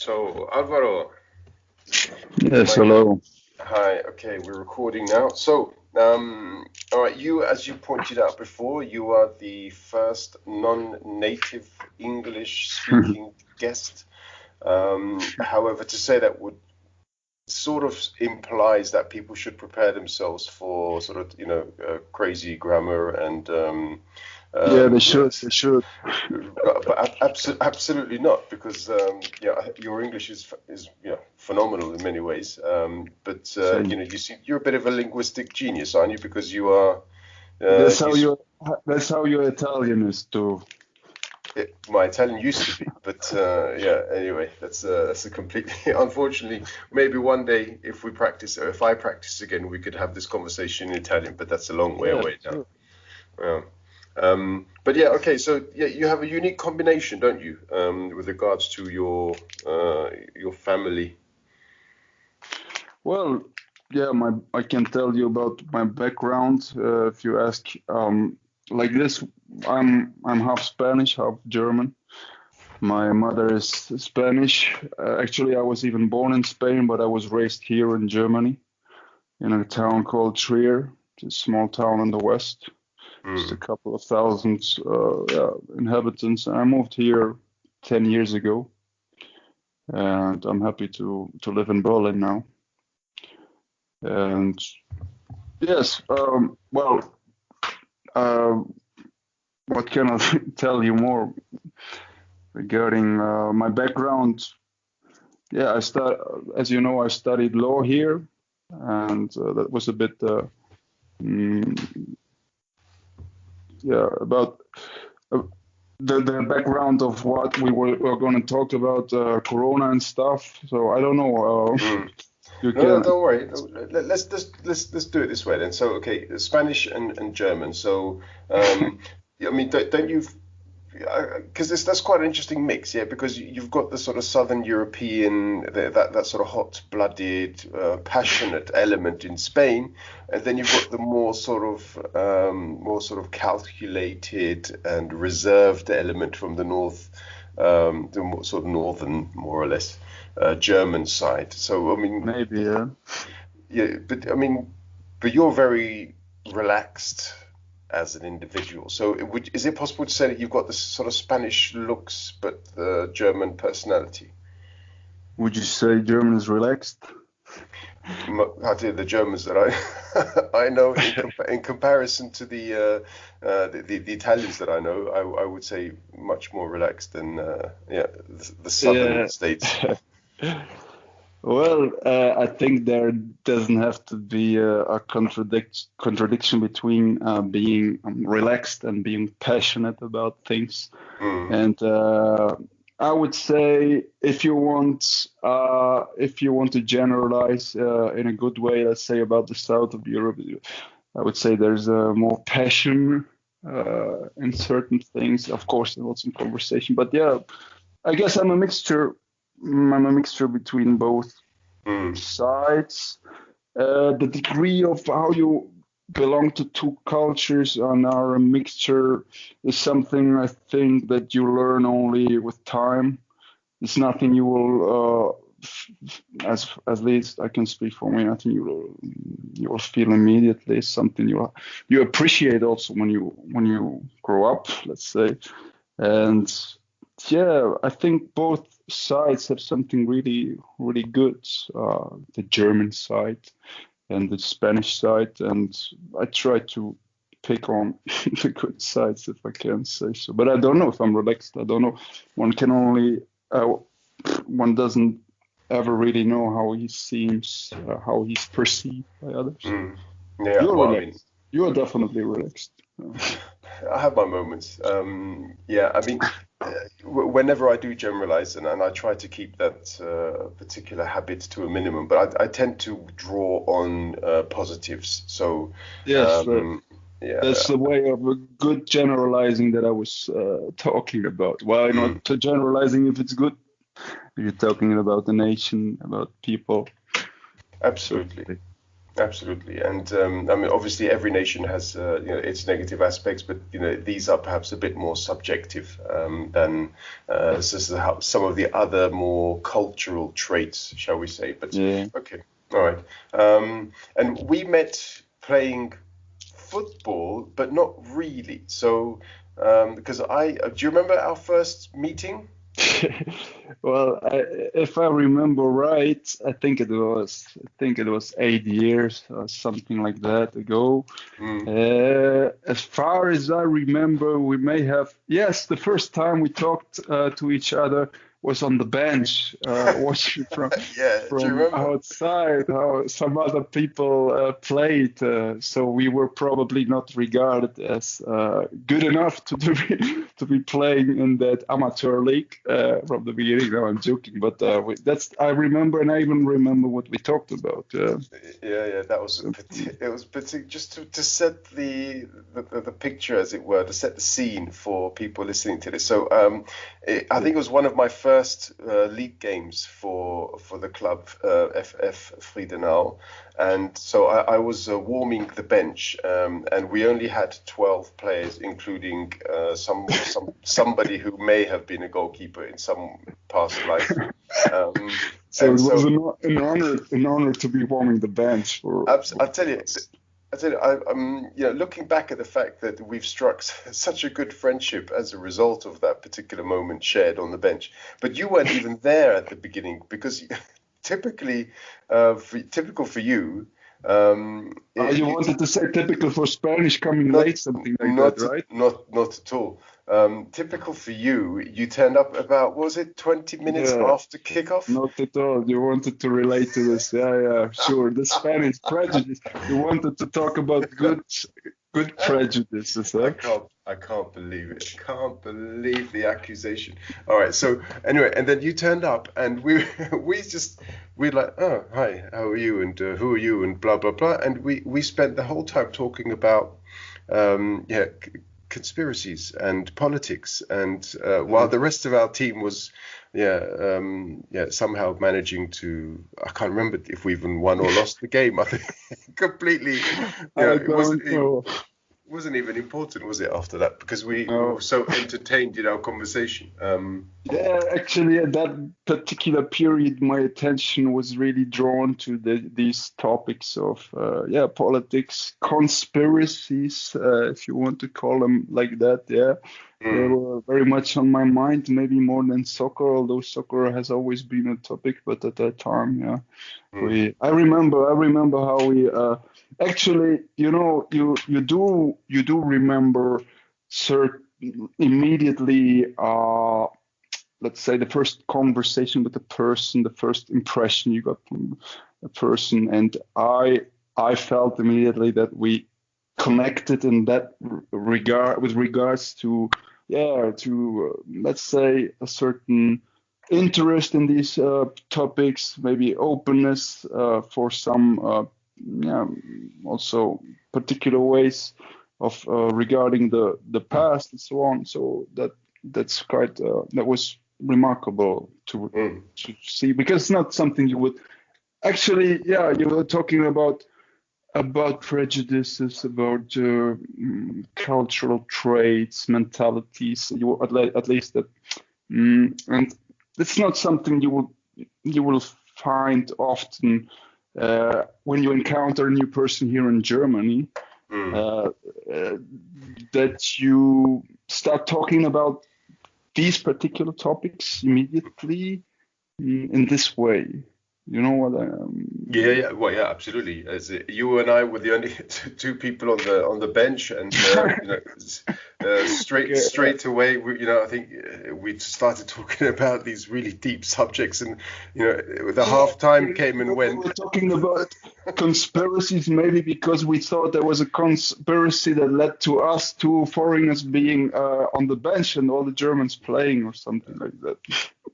So, Alvaro, Yes, my hello. hi. Okay, we're recording now. All right. You, as you pointed out before, you are the first non-native English-speaking guest. However, to say that would sort of implies that people should prepare themselves for sort of, crazy grammar and Yeah, they should. yes. They should. But absolutely not, because your English is phenomenal in many ways. But Same. you're a bit of a linguistic genius, aren't you? Because you are That's you how you. That's how your Italian is too. my Italian used to be, but yeah. Anyway, that's a completely. Unfortunately, maybe one day if we practice, or if I practice again, we could have this conversation in Italian. But that's a long way Yeah, away now. sure. Yeah. But yeah, okay. So yeah, you have a unique combination, don't you, with regards to your family? Well, yeah. I can tell you about my background. If you ask, like this, I'm half Spanish, half German. My mother is Spanish. Actually, I was even born in Spain, but I was raised here in Germany, in a town called Trier, a small town in the west. Just a Mm. couple of thousand yeah, inhabitants. And I moved here 10 years ago, and I'm happy to live in Berlin now. And yes, uh, what can I tell you more regarding my background? Yeah, as you know, I studied law here, and that was a bit, mm, yeah, about uh, the background of what were going to talk about, Corona and stuff. So I don't know. Mm. You No, no, can. don't worry. Let's do it this way then. So, okay, Spanish and German. So, I mean, don't you? Because that's quite an interesting mix, yeah. Because you've got the sort of Southern European, that sort of hot-blooded, passionate element in Spain, and then you've got the more sort of calculated and reserved element from the north, the more, sort of northern, more or less, German side. So, I mean, Maybe, yeah. yeah, but I mean, but you're very relaxed as an individual. So is it possible to say that you've got this sort of Spanish looks but the German personality? Would you say German is relaxed? I did the Germans that I know in comparison to the Italians that I know, I would say much more relaxed than the southern Yeah. states. Well, I think there doesn't have to be a contradiction between being relaxed and being passionate about things. Mm, And I would say if you want to generalize in a good way, let's say about the south of Europe, I would say there's more passion in certain things. Of course, there was some conversation, but yeah, I guess I'm a mixture. I'm a mixture between both mm, sides. The degree of how you belong to two cultures and are a mixture is something I think that you learn only with time. It's nothing you will, as least I can speak for me, nothing you will feel immediately. It's something you appreciate also when you grow up, let's say. And yeah, I think both sides have something really, really good. The German side and the Spanish side, and I try to pick on the good sides if I can say so. But I don't know if I'm relaxed. I don't know. One can only, one doesn't ever really know how he seems, how he's perceived by others. mm. Yeah, You're well, I mean, relaxed. You are definitely relaxed. I have my moments. Yeah, I mean, whenever I do generalize, and I try to keep that particular habit to a minimum, but I tend to draw on positives. So, Yes, um, that's yeah, the way of a good generalizing that I was talking about. Why mm, not to generalizing if it's good? If you're talking about the nation, about people, absolutely. certainly. Absolutely, and I mean, obviously, every nation has its negative aspects, but these are perhaps a bit more subjective than some of the other more cultural traits, shall we say? But Yeah. okay, all right. And we met playing football, but not really. So, because do you remember our first meeting? Well, if I remember right, I think it was 8 years or something like that ago. Mm. As far as I remember, we may have, yes, the first time we talked to each other was on the bench, watching from Yeah, do you from remember? outside how some other people played. So we were probably not regarded as good enough to be playing in that amateur league from the beginning. No, I'm joking, but I remember, and I even remember what we talked about. Yeah, that was So, it was just to set the picture, as it were, to set the scene for people listening to this. So I think it was one of my first league games for the club, FF Friedenau, and so I was warming the bench, and we only had 12 players, including somebody who may have been a goalkeeper in some past life. Um, so and it was so an honor to be warming the bench for. I'll tell you, I'm looking back at the fact that we've struck such a good friendship as a result of that particular moment shared on the bench. But you weren't even there at the beginning because typical for you, You wanted to say typical for Spanish coming not late, something like that, right? not at all. Typical for you, you turned up about, what was it, 20 minutes Yeah, after kickoff? not at all. You wanted to relate to this. Yeah, sure. The Spanish prejudice. You wanted to talk about good prejudices, huh? I can't believe it. I can't believe the accusation. All right. So anyway, and then you turned up, and we're like, oh, hi, how are you, and who are you, and blah blah blah, and we spent the whole time talking about, yeah, conspiracies and politics, and while the rest of our team was, somehow managing to, I can't remember if we even won or lost the game. I think completely, I it wasn't don't know. wasn't even important, was it, after that? Because we were No. so entertained in our conversation. Yeah, actually, at that particular period, my attention was really drawn to these topics of, politics, conspiracies, if you want to call them like that. Yeah, they mm, were very much on my mind, maybe more than soccer, although soccer has always been a topic. But at that time, yeah, mm, I remember how we actually, you do remember certain immediately. Let's say the first conversation with the person, the first impression you got from a person, and I felt immediately that we connected in that regard with regards to let's say a certain interest in these topics, maybe openness for some yeah also particular ways of regarding the past and so on. So that was remarkable mm. to see, because it's not something you would actually. Yeah, you were talking about prejudices, about cultural traits, mentalities. At least that, and it's not something you will find often when you encounter a new person here in Germany. Mm. Uh, uh, that you start talking about these particular topics immediately in this way. You know what I Yeah. Well, yeah, absolutely. As you and I were the only two people on the bench, and Okay, straight away, I think we started talking about these really deep subjects, and the yeah, half time we came and we went. were talking about conspiracies, maybe because we thought there was a conspiracy that led to us two foreigners being on the bench and all the Germans playing or something like that.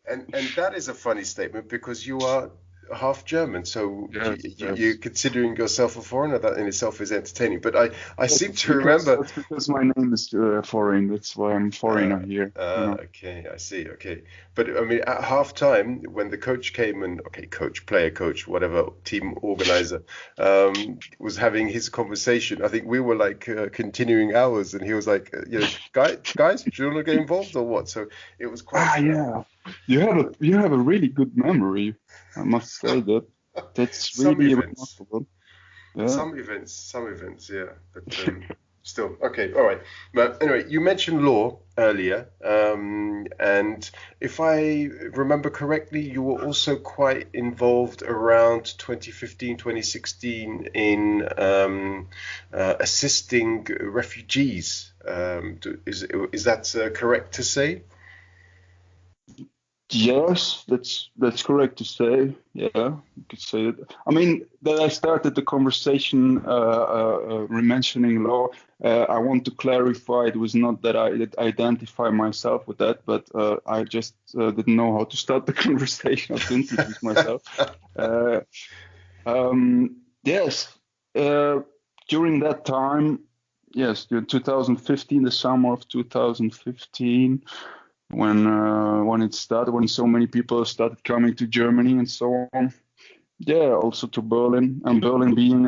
And that is a funny statement because you are half German, so Yes, you're yes. considering yourself a foreigner. That in itself is entertaining. But I seem That's to remember. because my name is foreign. That's why I'm foreigner here. You know. Okay, I see. Okay, but I mean, at halftime, when the coach came and okay, coach, player, coach, whatever, team organizer, was having his conversation. I think we were like continuing ours, and he was like, guys, do you want to get involved or what? So it was quite. Ah, yeah. You have a really good memory. I must say that. That's Some really events. remarkable. Yeah. Some events, yeah. But still, okay, all right. But anyway, you mentioned law earlier, and if I remember correctly, you were also quite involved around 2015, 2016 in assisting refugees. Is that correct to say? Yes, that's correct to say. Yeah, you could say that. I mean, that I started the conversation mentioning law. I want to clarify it was not that I did identify myself with that, but I just didn't know how to start the conversation, how to introduce myself. Uh, yes, uh, during that time, yes, 2015, the summer of 2015 when it started, when so many people started coming to Germany and so on. Yeah, also to Berlin, and Berlin being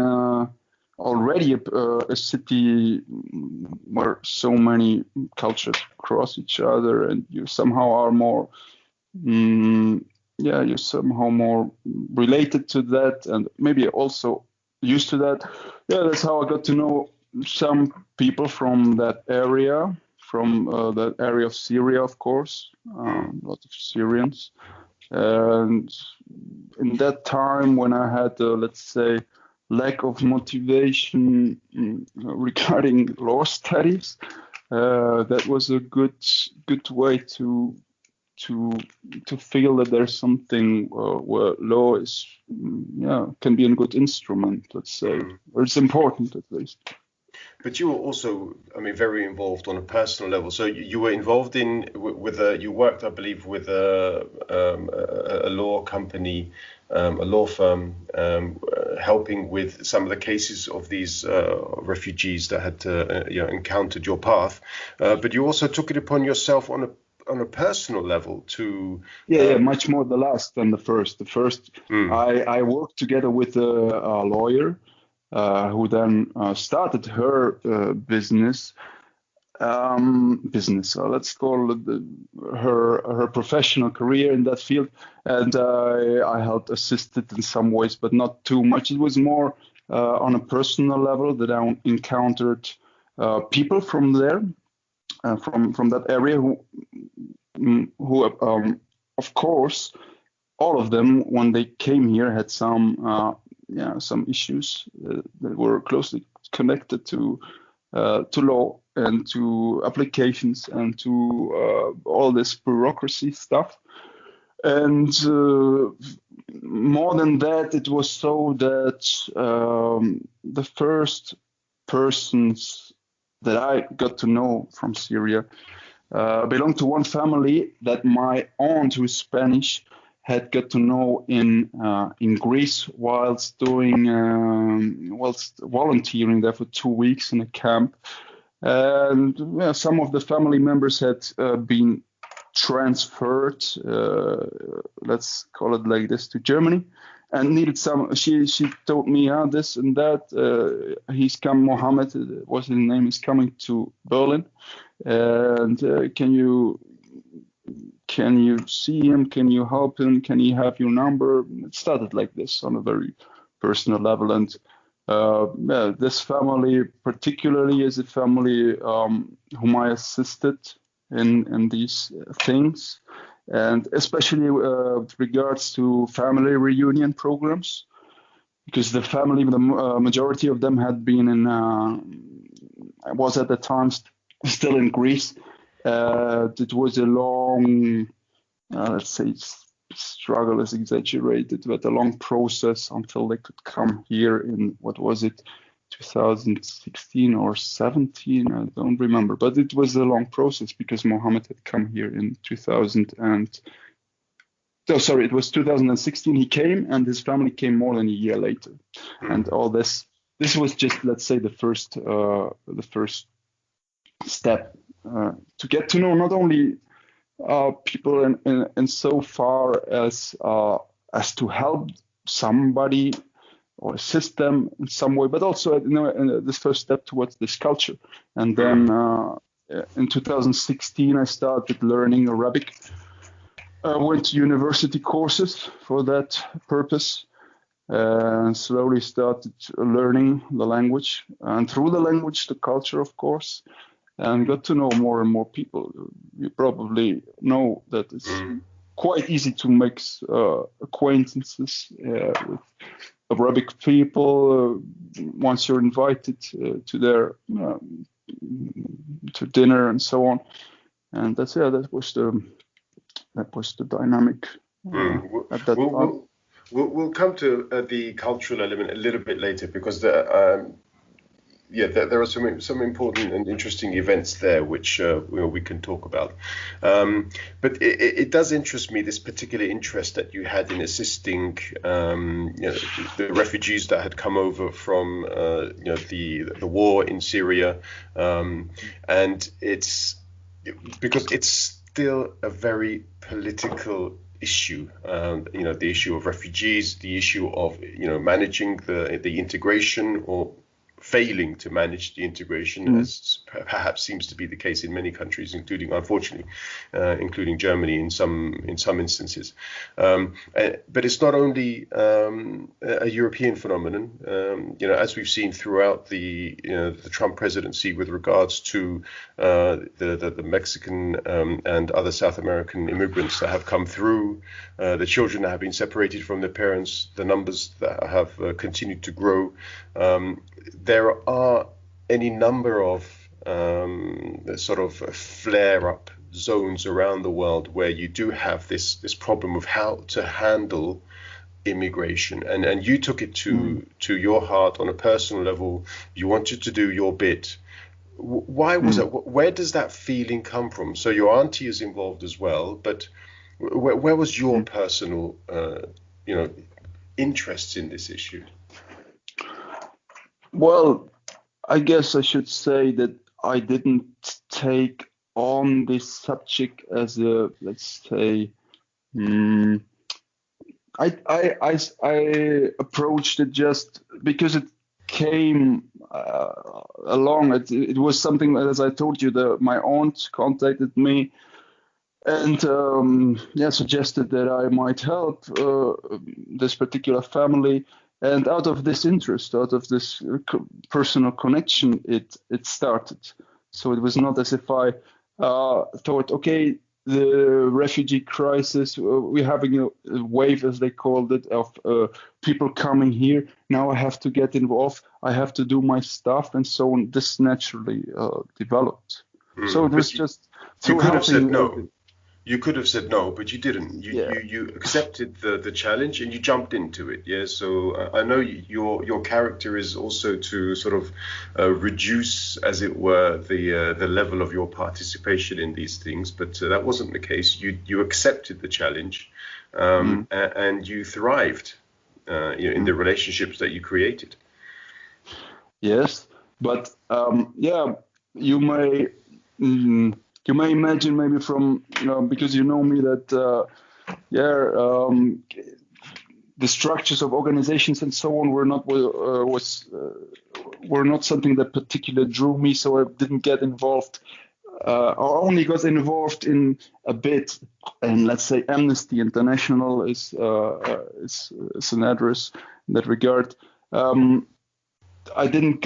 already a city where so many cultures cross each other, and you somehow are more, mm, yeah, you're somehow more related to that, and maybe also used to that. Yeah, that's how I got to know some people from that area, from that area of Syria, of course, Hmm. a lot of Syrians. And in that time, when I had, let's say, lack of motivation regarding law studies, that was a good way to to feel that there's something where law is, yeah, can be a good instrument, let's say, Hmm. or it's important at least. But you were also, I mean, very involved on a personal level. So you were involved in with a, you worked, I believe, with a law company, a law firm, helping with some of the cases of these refugees that had encountered your path. But you also took it upon yourself on a personal level to. Yeah, Um, much more the last than the first. The first, mm, I worked together with a lawyer who then started her business. Let's call it her professional career in that field, and I helped assisted in some ways, but not too much. It was more on a personal level that I encountered people from there, from that area who of course, all of them when they came here had some issues that were closely connected to law and to applications and to all this bureaucracy stuff. And more than that, it was so that the first persons that I got to know from Syria belonged to one family that my aunt, who's Spanish, had got to know in Greece whilst volunteering there for 2 weeks in a camp. And some of the family members had been transferred, let's call it like this, to Germany, and needed some. She told me, this and that. He's come, Mohammed, what's his name, is coming to Berlin, and can you see him? Can you help him? Can he have your number? It started like this on a very personal level, and yeah, this family particularly is a family whom I assisted in these things, and especially with regards to family reunion programs, because the family, the majority of them had been was at the time still in Greece. It was a long, let's say, struggle is exaggerated, but a long process until they could come here in, what was it, 2016 or 17? I don't remember, but it was a long process because Mohammed had come here in 2000 and So sorry, it was 2016. He came, and his family came more than a year later, and all this. This was just, let's say, the first step to get to know not only people in so far as to help somebody or assist them in some way, but also this first step towards this culture. And then in 2016, I started learning Arabic. I went to university courses for that purpose and slowly started learning the language, and through the language, the culture, of course, and got to know more and more people. You probably know that it's quite easy to make acquaintances with Arabic people once you're invited to their to dinner and so on. And that was the dynamic at that time. We'll come to the cultural element a little bit later, because there are some important and interesting events there which we can talk about. But it does interest me, this particular interest that you had in assisting the refugees that had come over from the war in Syria, and it's because it's still a very political issue, the issue of refugees, the issue of managing the integration, or failing to manage the integration, as perhaps seems to be the case in many countries, unfortunately, including Germany in some instances. But it's not only a European phenomenon. As we've seen throughout the Trump presidency with regards to the Mexican and other South American immigrants that have come through, the children that have been separated from their parents, the numbers that have continued to grow. There are any number of sort of flare-up zones around the world where you do have this problem of how to handle immigration, and you took it to your heart on a personal level. You wanted to do your bit. Why was it? Where does that feeling come from? So your auntie is involved as well, but where was your personal interest in this issue? Well, I guess I should say that I didn't take on this subject as a, let's say, I approached it just because it came along. It was something, as I told you, my aunt contacted me and suggested that I might help this particular family. And out of this interest, out of this personal connection, it started. So it was not as if I thought, okay, the refugee crisis, we're having a wave, as they called it, of people coming here. Now I have to get involved. I have to do my stuff, and so on. This naturally developed. So it was just. You could have said no. You could have said no, but you didn't. You accepted the challenge and you jumped into it. Yeah. So I know your character is also to sort of reduce, as it were, the level of your participation in these things. But that wasn't the case. You accepted the challenge, and you thrived in the relationships that you created. Yes, but you may. You may imagine, maybe from because you know me, that the structures of organizations and so on were not something that particularly drew me. So I didn't get involved, or only got involved in a bit. And let's say Amnesty International is an address in that regard. I didn't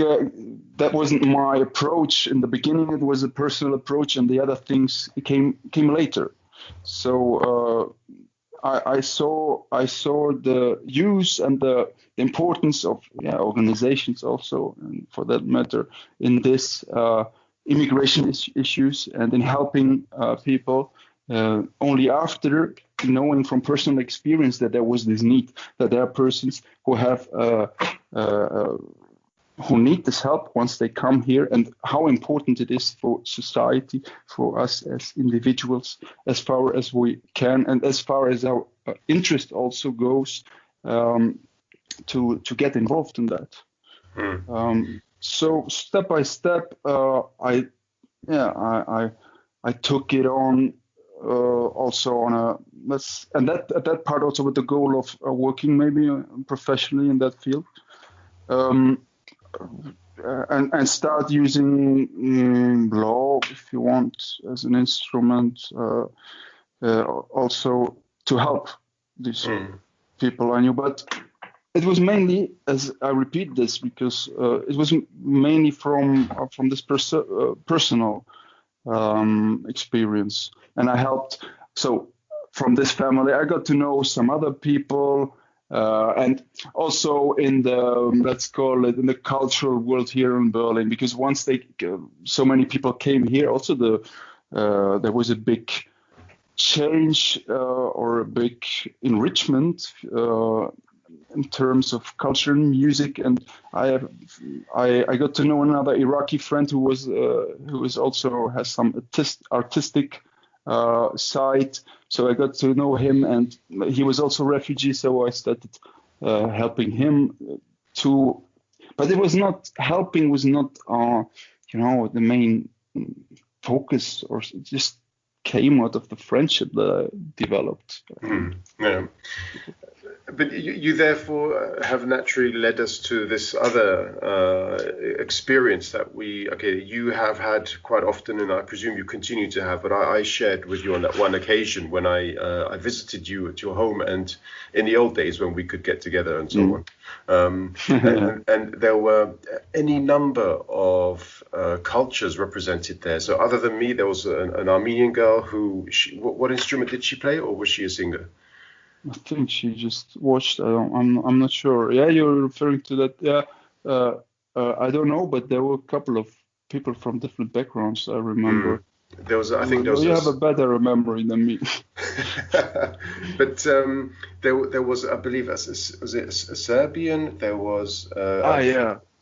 that wasn't my approach in the beginning. It was a personal approach, and the other things came later. So I saw the use and the importance of organizations also, and for that matter, in this immigration issues and in helping people. Only after knowing from personal experience that there was this need, that there are persons who have who need this help once they come here, and how important it is for society, for us as individuals, as far as we can, and as far as our interest also goes, to get involved in that. So step by step, I took it on, also on a and that part also with the goal of working maybe professionally in that field, and start using law, if you want, as an instrument, also to help these people I knew. But it was mainly, as I repeat this, because it was mainly from this personal experience, and I helped. So from this family, I got to know some other people, and also in the, let's call it, in the cultural world here in Berlin, because once so many people came here, also there was a big change, or a big enrichment in terms of culture and music. And I got to know another Iraqi friend who also has some artistic side. So I got to know him, and he was also a refugee. So I started helping him too. But it was not helping, was not the main focus, or it just came out of the friendship that I developed. Yeah. But you therefore have naturally led us to this other experience that you have had quite often, and I presume you continue to have, but I shared with you on that one occasion when I visited you at your home, and in the old days when we could get together and so on. And there were any number of cultures represented there. So other than me, there was an Armenian girl who, what instrument did she play, or was she a singer? I think she just watched. I'm not sure. Yeah, you're referring to that. Yeah, I don't know, but there were a couple of people from different backgrounds. I remember. There was, I think, there was. You have a better memory than me. But there was, I believe, was it a Serbian? There was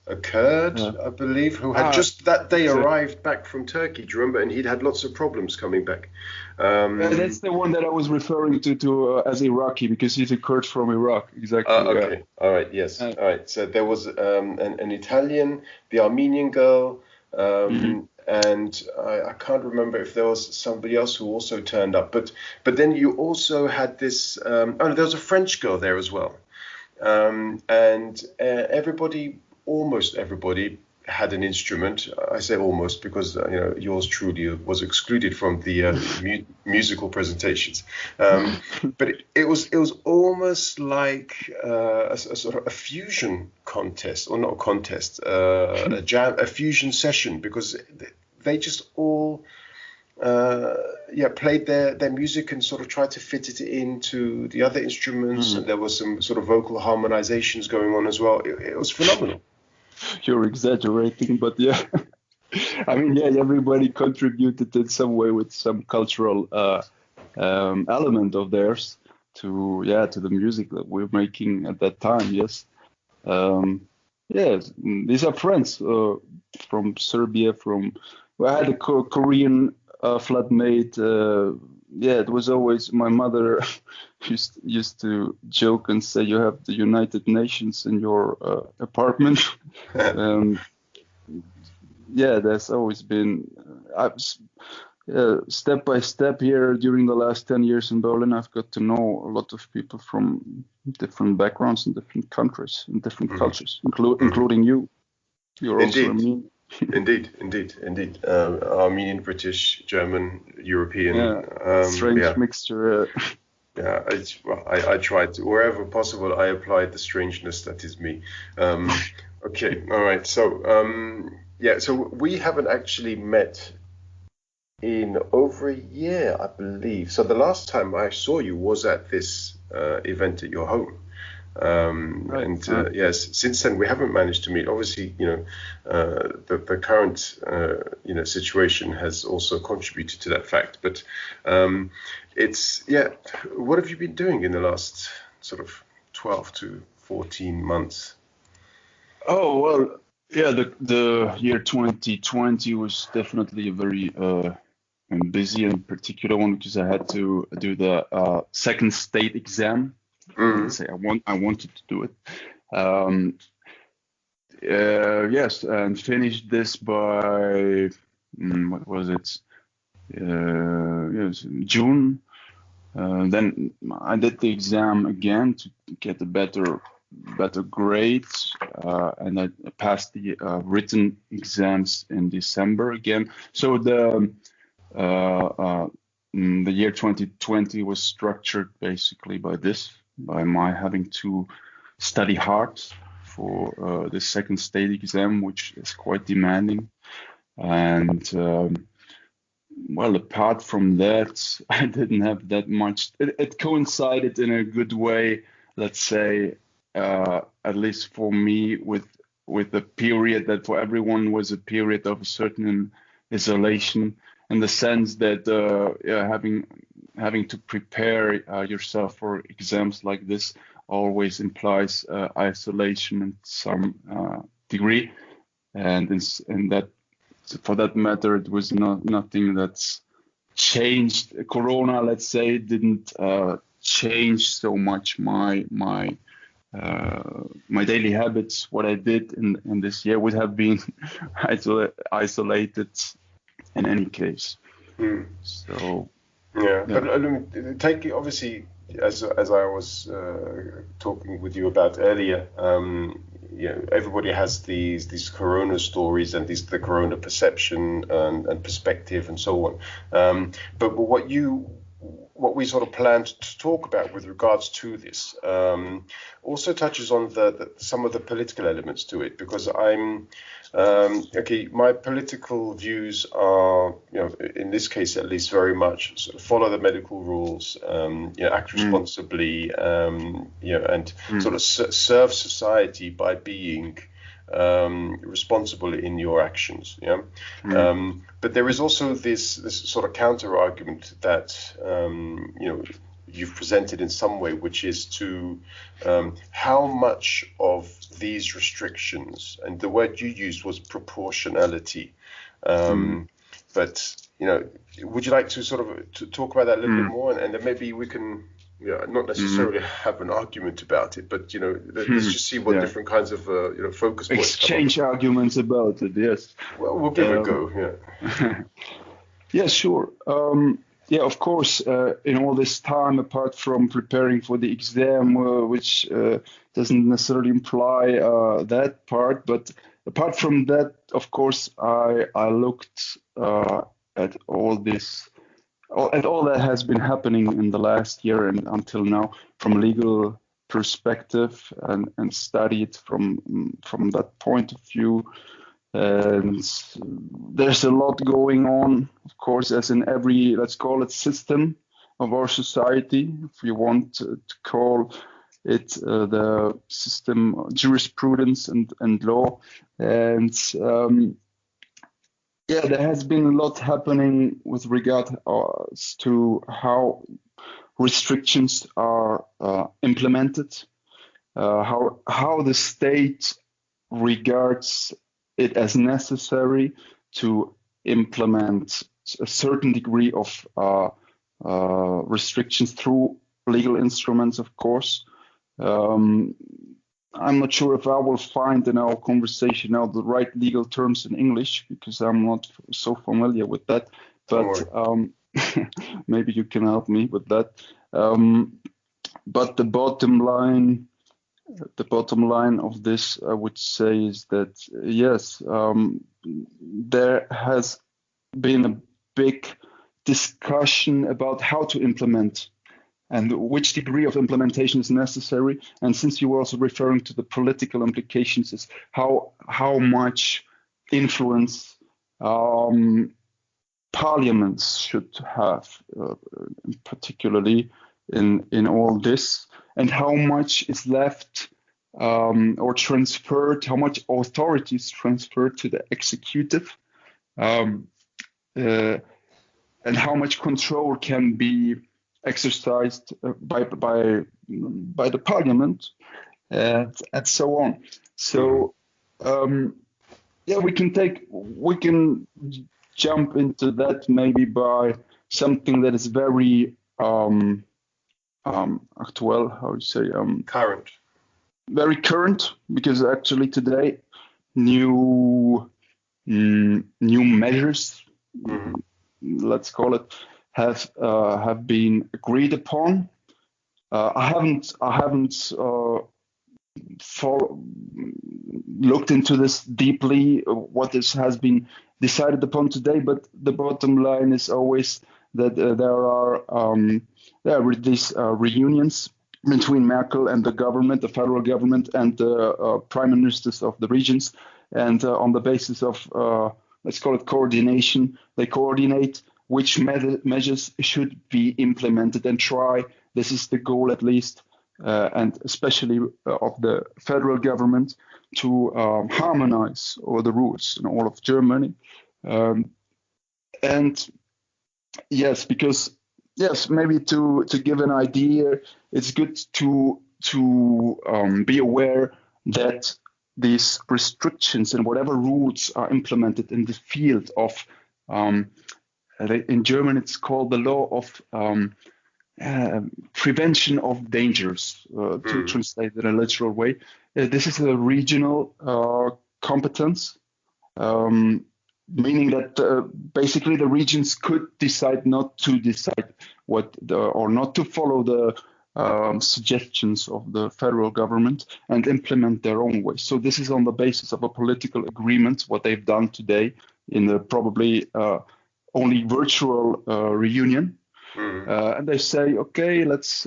a Kurd, I believe, who had just that day arrived back from Turkey. Do you remember? And he'd had lots of problems coming back. That's the one that I was referring to as Iraqi, because he's a Kurd from Iraq. Exactly. Okay. All right. Yes. All right. So there was an Italian, the Armenian girl, and I can't remember if there was somebody else who also turned up. But then you also had this. There was a French girl there as well, and almost everybody had an instrument. I say almost because yours truly was excluded from the musical presentations. But it was almost like a sort of a fusion contest, or not a contest, a fusion session, because they just all played their music and sort of tried to fit it into the other instruments, and there was some sort of vocal harmonizations going on as well. It was phenomenal. You're exaggerating, but yeah. I mean, yeah, everybody contributed in some way with some cultural element of theirs to the music that we're making at that time. Yes. These are friends from Serbia. I had a Korean flatmate. It was always, my mother used to joke and say, you have the United Nations in your apartment. There's always been step by step here during the last 10 years in Berlin. I've got to know a lot of people from different backgrounds and different countries and different cultures, including you. You're also Armenian. Indeed. Armenian, British, German, European. Strange mixture. I tried to, wherever possible, I applied the strangeness that is me. Okay, all right. So, so we haven't actually met in over a year, I believe. So the last time I saw you was at this event at your home. Yes, since then we haven't managed to meet. Obviously, the current situation has also contributed to that fact. But what have you been doing in the last sort of 12 to 14 months? Oh well, Yeah, the year 2020 was definitely a very busy and particular one because I had to do the second state exam. Let's say I wanted to do it. Um, yes, and finished this by what was it? Yes, June. Then I did the exam again to get a better grades, and I passed the written exams in December again. So the year 2020 was structured basically by my having to study hard for the second state exam, which is quite demanding. And well, apart from that, I didn't have that much. It coincided in a good way, let's say, at least for me, with a period that for everyone was a period of a certain isolation, in the sense that yeah, having to prepare yourself for exams like this always implies isolation in some degree, and in that for that matter, it was nothing that's changed. Corona, let's say, didn't change so much my daily habits. What I did in this year would have been isolated in any case. So Yeah, but I mean, take obviously as I was talking with you about earlier. You know, everybody has these Corona stories and the Corona perception and perspective and so on. But what we sort of planned to talk about with regards to this also touches on some of the political elements to it, because my political views are, you know, in this case at least, very much sort of follow the medical rules, act responsibly, and sort of serve society by being responsible in your actions. But there is also this sort of counter argument that you've presented in some way, which is to how much of these restrictions, and the word you used was proportionality. But would you like to sort of to talk about that a little bit more, and then maybe we can not necessarily have an argument about it, but let's just see what different kinds of focus points exchange arguments about it. Yes. Well, we'll give it a go. Yeah. Yeah, sure. Yeah, of course. In all this time, apart from preparing for the exam, which doesn't necessarily imply that part, but apart from that, of course, I looked at all this. At all that has been happening in the last year and until now from a legal perspective, and studied from that point of view. And there's a lot going on, of course, as in every, let's call it, system of our society, if you want to call it the system, jurisprudence and law. And yeah, there has been a lot happening with regard to how restrictions are implemented, how the state regards it as necessary to implement a certain degree of restrictions through legal instruments, of course. I'm not sure if I will find in our conversation now the right legal terms in English, because I'm not so familiar with that. But maybe you can help me with that. But the bottom line of this, I would say, is that yes, there has been a big discussion about how to implement and which degree of implementation is necessary. And since you were also referring to the political implications, is how much influence parliaments should have, particularly in all this, and how much is left or transferred, how much authority is transferred to the executive, and how much control can be exercised by the parliament, and so on. So Yeah, we can jump into that maybe by something that is very actual, how you say, Current. very current, because actually today new new measures, Hmm. let's call it, have been agreed upon. I haven't follow, looked into this deeply, what this has been decided upon today, but the bottom line is always that there are these reunions between Merkel and the government, the federal government, and the prime ministers of the regions, and on the basis of let's call it coordination, they coordinate which measures should be implemented and try. This is the goal, at least, and especially of the federal government, to harmonize all the rules in all of Germany. Um, and yes, because yes, maybe to give an idea, it's good to be aware that these restrictions and whatever rules are implemented in the field of in German it's called the law of prevention of dangers, to Mm. translate it in a literal way. This is a regional competence, meaning that basically the regions could decide not to decide or not to follow the suggestions of the federal government and implement their own way. So this is on the basis of a political agreement, what they've done today in the probably only virtual reunion. Mm. And they say, okay, let's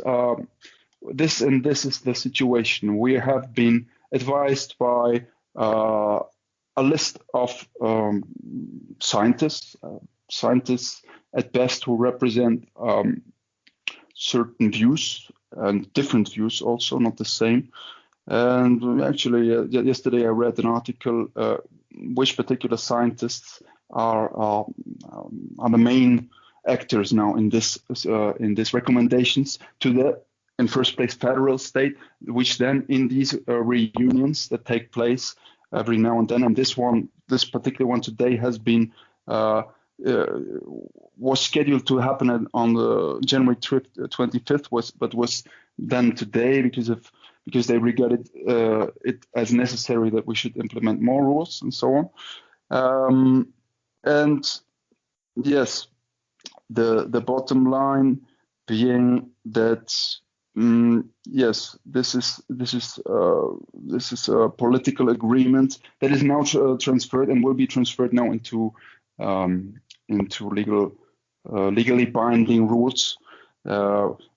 this and this is the situation. We have been advised by a list of scientists at best who represent certain views and different views, also not the same. And actually, yesterday I read an article which particular scientists are the main actors now in this recommendations to the, in first place, federal state, which then in these reunions that take place every now and then, and this particular one today has been was scheduled to happen on the January 25th, was done today because they regarded it as necessary that we should implement more rules and so on. And yes, the bottom line being that yes, this is a political agreement that is now transferred and will be transferred now into legally binding rules.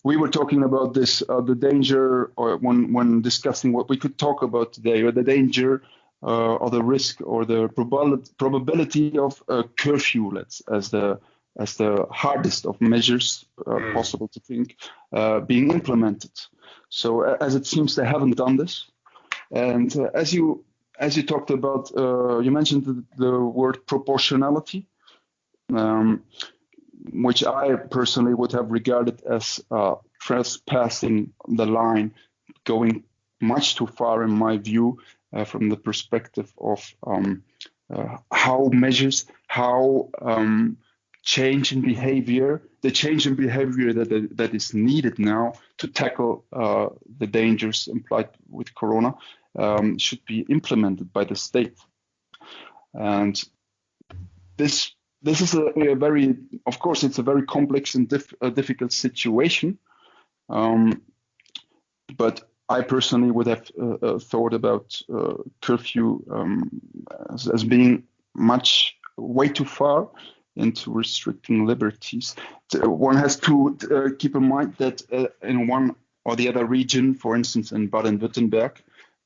We were talking about this, the danger, or when discussing what we could talk about today, or the danger or the risk or the probability of a curfew, as the hardest of measures possible to think being implemented. So as it seems, they haven't done this, and as you talked about, you mentioned the word proportionality, which I personally would have regarded as trespassing the line, going much too far in my view, from the perspective of how change in behavior, the change in behavior that is needed now to tackle the dangers implied with Corona, should be implemented by the state. And this is a very, of course, it's a very complex and difficult situation. But I personally would have thought about curfew as being way too far into restricting liberties. One has to keep in mind that in one or the other region, for instance, in Baden-Württemberg,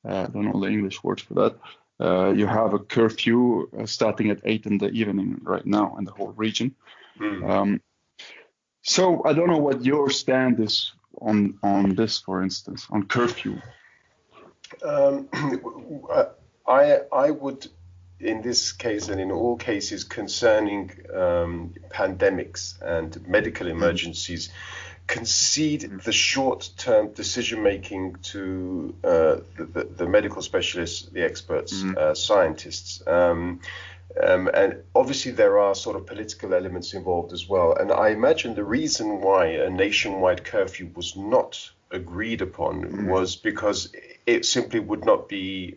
I don't know the English word for that, you have a curfew starting at 8 in the evening right now in the whole region. So I don't know what your stand is on this, for instance, on curfew. I would, in this case and in all cases concerning pandemics and medical emergencies, concede the short-term decision-making to the medical specialists, the experts, scientists. And obviously there are sort of political elements involved as well. And I imagine the reason why a nationwide curfew was not agreed upon was because it simply would not be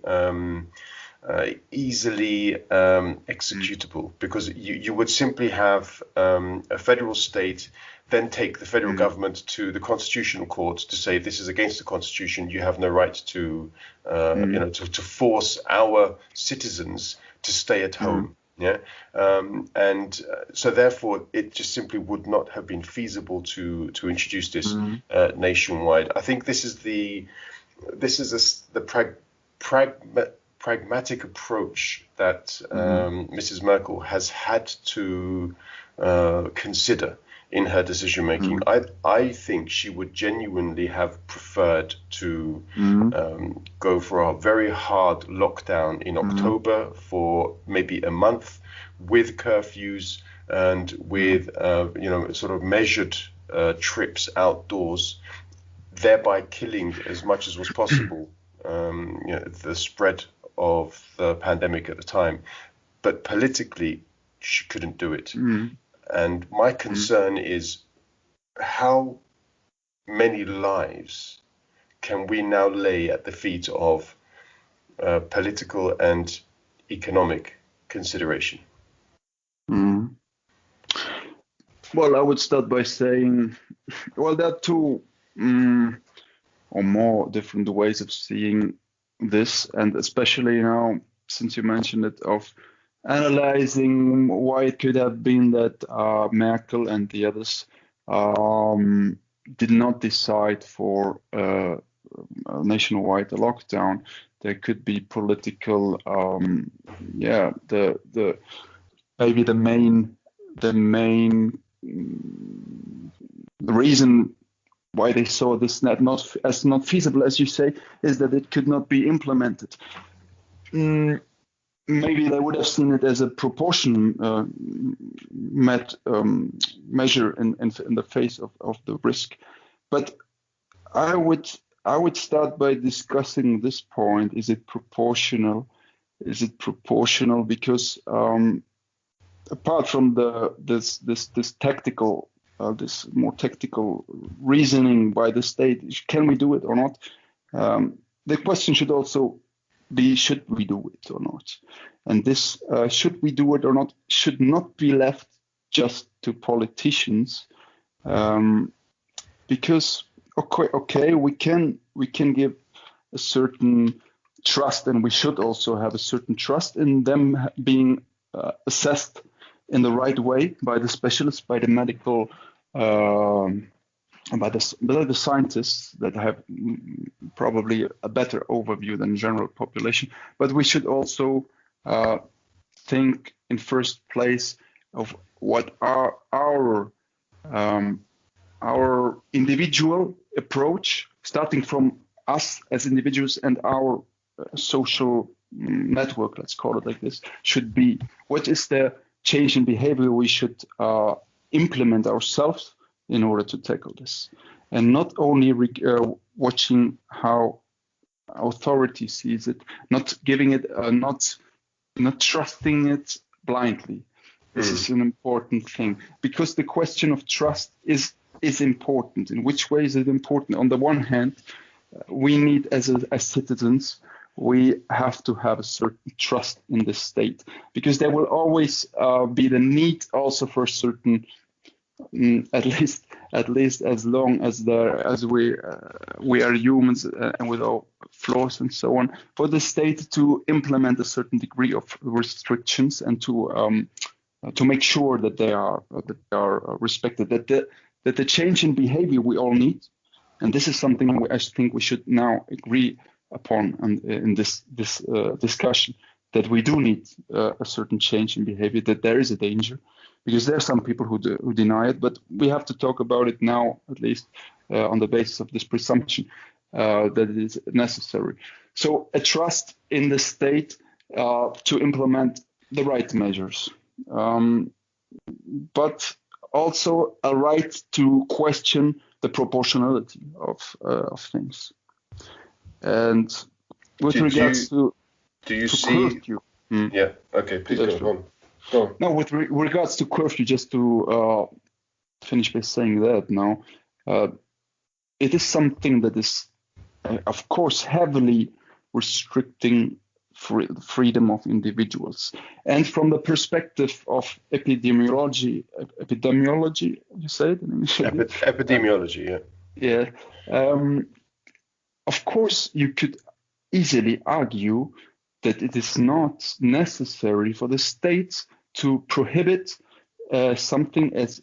easily executable, because you would simply have a federal state then take the federal government to the constitutional court to say this is against the constitution. You have no right to, to force our citizens to stay at home. Yeah, and so therefore it just simply would not have been feasible to introduce this nationwide. I think this is the pragmatic approach that Mrs. Merkel has had to consider in her decision making. I think she would genuinely have preferred to go for a very hard lockdown in October for maybe a month, with curfews and with sort of measured trips outdoors, thereby killing as much as was possible the spread of the pandemic at the time. But politically, she couldn't do it. And my concern is, how many lives can we now lay at the feet of political and economic consideration? Well, I would start by saying, well, there are two or more different ways of seeing this, and especially now, since you mentioned it, of analyzing why it could have been that Merkel and the others did not decide for a nationwide lockdown. There could be political, maybe the main reason why they saw this as not feasible, as you say, is that it could not be implemented. Maybe they would have seen it as a proportion measure in the face of the risk. But I would start by discussing this point: is it proportional? Is it proportional? Because apart from this tactical, this more tactical reasoning by the state, can we do it or not? The question should also be, should we do it or not? And this should we do it or not should not be left just to politicians, because okay, we can give a certain trust, and we should also have a certain trust in them being assessed in the right way by the specialists, by the medical, by the scientists that have probably a better overview than general population. But we should also think in first place of what are our individual approach, starting from us as individuals and our social network, let's call it like this, should be. What is the change in behavior we should implement ourselves in order to tackle this, and not only watching how authority sees it, not giving it, not trusting it blindly. This is an important thing, because the question of trust is important. In which way is it important? On the one hand, we need as citizens, we have to have a certain trust in the state, because there will always be the need also for certain, at least as long as we are humans and with our flaws and so on, for the state to implement a certain degree of restrictions and to make sure that they are respected, that the change in behavior we all need, and this is something I think we should now agree upon in this discussion, that we do need a certain change in behavior, that there is a danger, because there are some people who deny it, but we have to talk about it now, at least on the basis of this presumption that it is necessary. So a trust in the state to implement the right measures, but also a right to question the proportionality of things. And with regards to see? curfew, Yeah. Okay. Please go on. Go on. Now, with regards to curfew, just to finish by saying that now, it is something that is, of course, heavily restricting freedom of individuals. And from the perspective of epidemiology, you say it in English? Epidemiology, yeah. Of course, you could easily argue that it is not necessary for the states to prohibit something as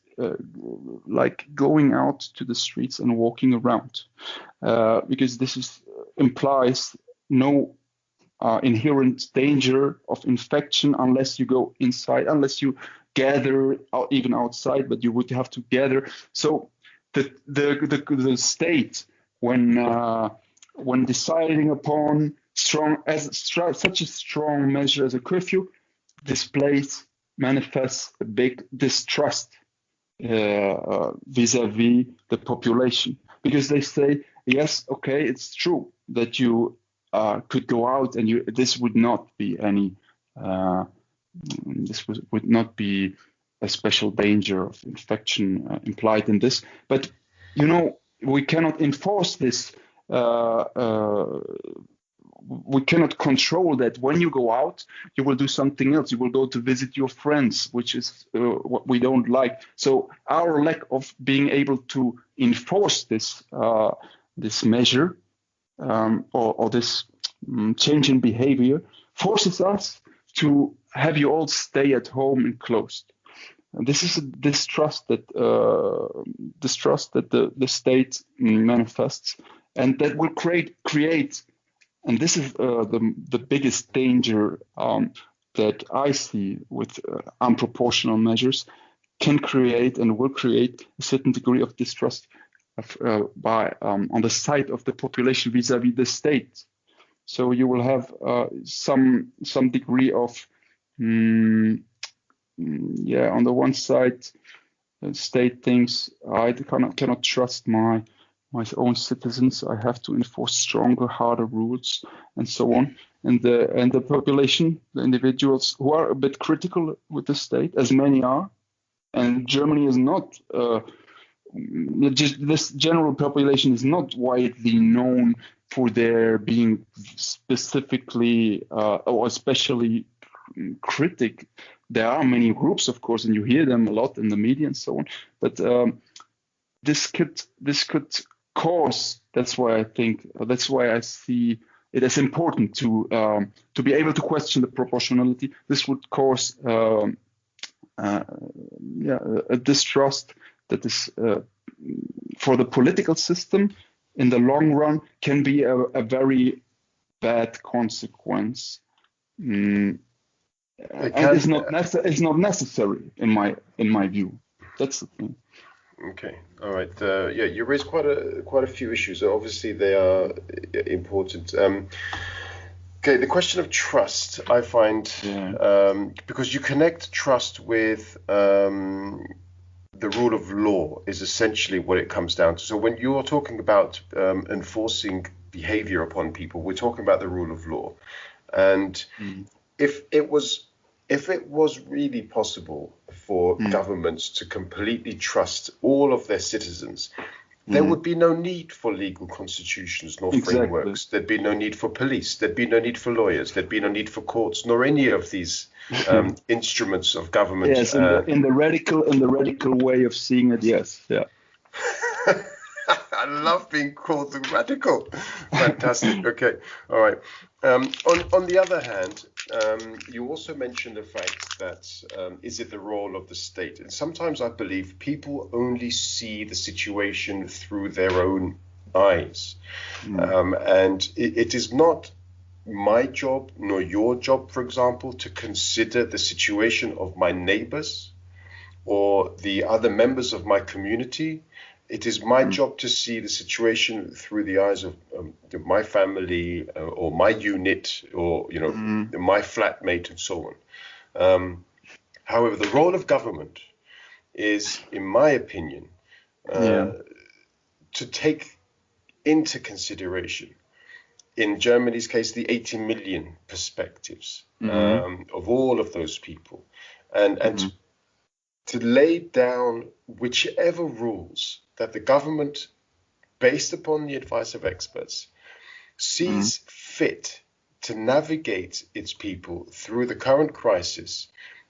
like going out to the streets and walking around, because this implies no inherent danger of infection unless you go inside, unless you gather even outside, but you would have to gather. So the state, when deciding upon such a strong measure as a curfew, manifests a big distrust vis-a-vis the population, because they say, yes, okay, it's true that you could go out and this would not be a special danger of infection implied in this, but we cannot enforce this. We cannot control that. When you go out, you will do something else. You will go to visit your friends, which is what we don't like. So our lack of being able to enforce this measure or this change in behavior forces us to have you all stay at home and closed. And this is a distrust that the state manifests, and that will create. And this is the biggest danger that I see with unproportional measures, can create and will create a certain degree of distrust on the side of the population vis-a-vis the state. So you will have some degree of, on the one side, the state thinks I cannot trust my own citizens. I have to enforce stronger, harder rules, and so on. And the population, the individuals who are a bit critical with the state, as many are, and Germany is not. Just this general population is not widely known for their being specifically or especially critic. There are many groups, of course, and you hear them a lot in the media and so on. But this could cause. That's why I see it as important to be able to question the proportionality. This would cause a distrust that is for the political system in the long run can be a very bad consequence. And it's not necessary in my view. That's the thing. Okay, all right. You raised quite a few issues. Obviously, they are important. Okay, the question of trust, I find, because you connect trust with the rule of law is essentially what it comes down to. So when you're talking about enforcing behavior upon people, we're talking about the rule of law. And if it was really possible for governments to completely trust all of their citizens, there would be no need for legal constitutions nor frameworks. There'd be no need for police. There'd be no need for lawyers. There'd be no need for courts, nor any of these instruments of government. Yes, in the radical way of seeing it. Yes, yeah. I love being called radical. Fantastic. Okay, all right. On the other hand, you also mentioned the fact that is it the role of the state? And sometimes I believe people only see the situation through their own eyes. And it is not my job nor your job, for example, to consider the situation of my neighbors or the other members of my community. It is my job to see the situation through the eyes of my family or my unit or my flatmate and so on. However, the role of government is, in my opinion, to take into consideration, in Germany's case, the 80 million perspectives of all of those people, and to lay down whichever rules that the government, based upon the advice of experts, sees fit to navigate its people through the current crisis